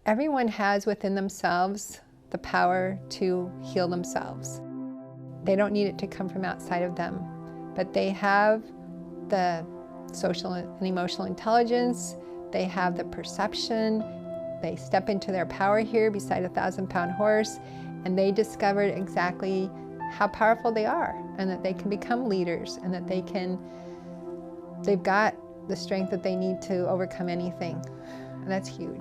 Everyone has within themselves the power to heal themselves. They don't need it to come from outside of them, but they have the social and emotional intelligence, they have the perception, they step into their power here beside a 1,000-pound horse, and they discovered exactly how powerful they are, and that they can become leaders, and that they've got the strength that they need to overcome anything. And that's huge.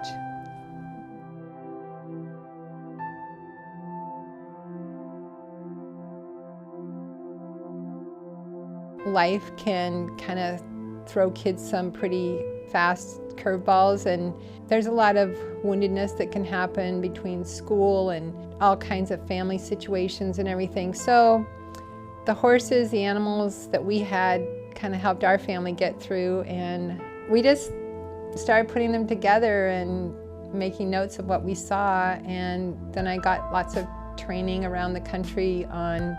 Life can kind of throw kids some pretty fast curveballs, and there's a lot of woundedness that can happen between school and all kinds of family situations and everything. So the horses, the animals that we had kind of helped our family get through, and we just started putting them together and making notes of what we saw. And then I got lots of training around the country on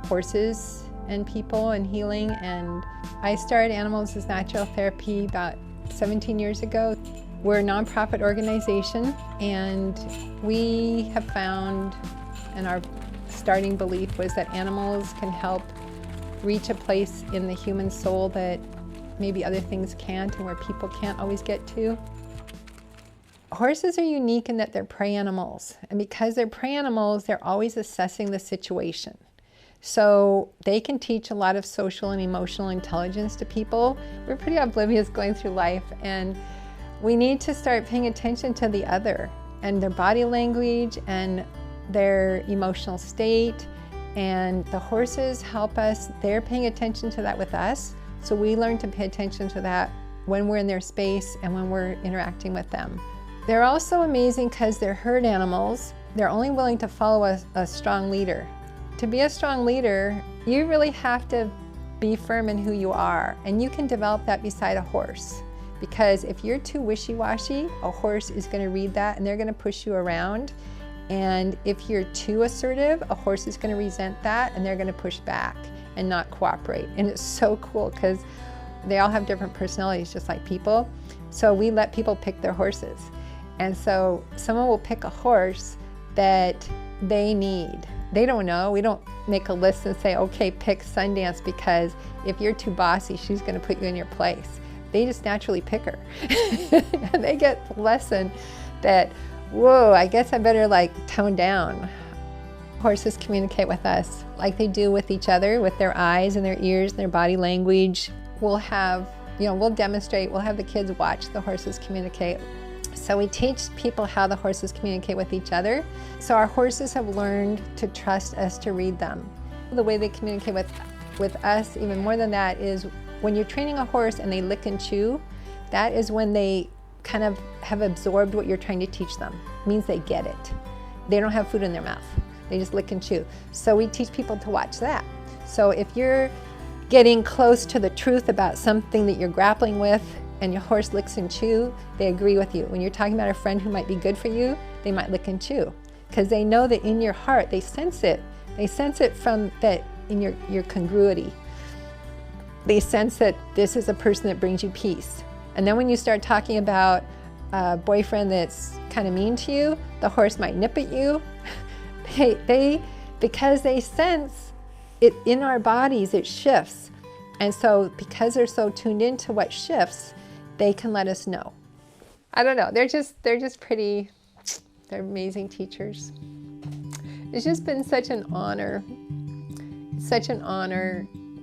horses and people and healing, and I started Animals as Natural Therapy about 17 years ago. We're a nonprofit organization, and we have found, and our starting belief was that animals can help reach a place in the human soul that maybe other things can't, and where people can't always get to. Horses are unique in that they're prey animals, and because they're prey animals, they're always assessing the situation. So they can teach a lot of social and emotional intelligence to people. We're pretty oblivious going through life, and we need to start paying attention to the other and their body language and their emotional state. And the horses help us. They're paying attention to that with us. So we learn to pay attention to that when we're in their space and when we're interacting with them. They're also amazing because they're herd animals. They're only willing to follow a strong leader. To be a strong leader, you really have to be firm in who you are, and you can develop that beside a horse. Because if you're too wishy-washy, a horse is going to read that and they're going to push you around. And if you're too assertive, a horse is going to resent that and they're going to push back and not cooperate. And it's so cool because they all have different personalities, just like people. So we let people pick their horses. And so someone will pick a horse that they need. They don't know. We don't make a list and say, okay, pick Sundance, because if you're too bossy, she's going to put you in your place. They just naturally pick her. And they get the lesson that, whoa, I guess I better tone down. Horses communicate with us like they do with each other, with their eyes and their ears and their body language. We'll have, we'll demonstrate, we'll have the kids watch the horses communicate. So we teach people how the horses communicate with each other. So our horses have learned to trust us to read them. The way they communicate with us, even more than that, is when you're training a horse and they lick and chew, that is when they kind of have absorbed what you're trying to teach them. It means they get it. They don't have food in their mouth. They just lick and chew. So we teach people to watch that. So if you're getting close to the truth about something that you're grappling with, and your horse licks and chew, they agree with you. When you're talking about a friend who might be good for you, they might lick and chew, because they know that in your heart, they sense it. They sense it from that in your congruity. They sense that this is a person that brings you peace. And then when you start talking about a boyfriend that's kind of mean to you, the horse might nip at you. Because they sense it in our bodies, it shifts. And so because they're so tuned into what shifts, they can let us know. I don't know, they're just pretty, they're amazing teachers. It's just been such an honor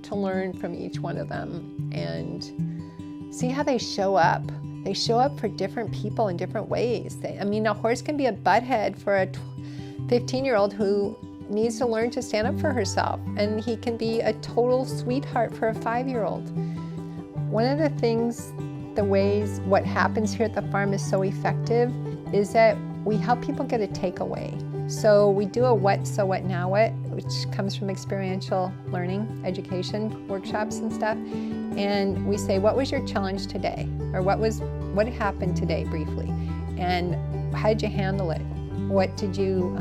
to learn from each one of them and see how they show up. They show up for different people in different ways. A horse can be a butthead for a 15-year-old who needs to learn to stand up for herself, and he can be a total sweetheart for a 5-year-old. One of the things, what happens here at the farm is so effective is that we help people get a takeaway. So we do a what, so what, now what, which comes from experiential learning, education, workshops and stuff. And we say, what was your challenge today? Or what happened today briefly? And how did you handle it? What did you,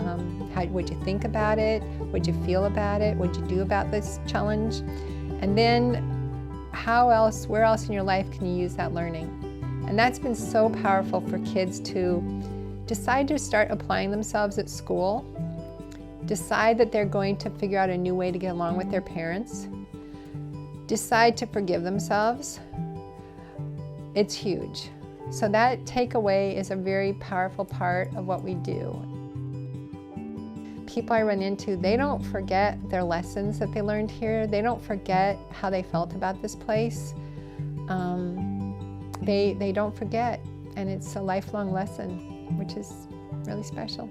what'd you think about it? What'd you feel about it? What'd you do about this challenge? And then where else in your life can you use that learning? And that's been so powerful for kids to decide to start applying themselves at school, decide that they're going to figure out a new way to get along with their parents, decide to forgive themselves, it's huge. So that takeaway is a very powerful part of what we do. People I run into, they don't forget their lessons that they learned here. They don't forget how they felt about this place. They don't forget, and it's a lifelong lesson, which is really special.